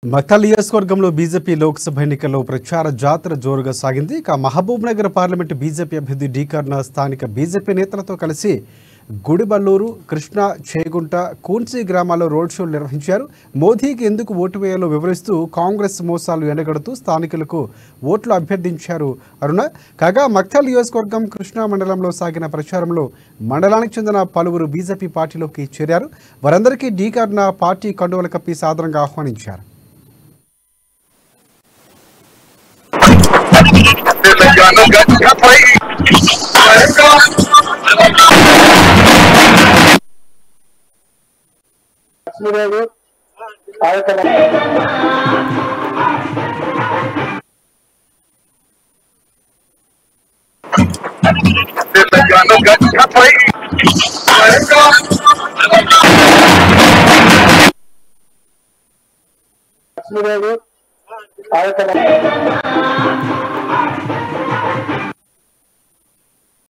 మక్తల్ నియోజకవర్గంలో బీజేపీ లోక్సభ ఎన్నికల్లో ప్రచార జాతర జోరుగా సాగింది. ఇక మహబూబ్ నగర్ పార్లమెంటు బీజేపీ అభ్యర్థి డీకర్ణ స్థానిక బీజేపీ నేతలతో కలిసి గుడిబల్లూరు, కృష్ణా, చేగుంట, కూన్సీ గ్రామాల్లో రోడ్ షోలు నిర్వహించారు. మోదీకి ఎందుకు ఓటు వేయాలో వివరిస్తూ కాంగ్రెస్ మోసాలు ఎండగడుతూ స్థానికులకు ఓట్లు అభ్యర్థించారు. అరుణ కాగా మక్తల్ నియోజకవర్గం కృష్ణా మండలంలో సాగిన ప్రచారంలో మండలానికి చెందిన పలువురు బీజేపీ పార్టీలోకి చేరారు. వారందరికీ డీకర్ణ పార్టీ కండువలు కప్పి సాదరంగా ఆహ్వానించారు. లక్ష్మీదేవి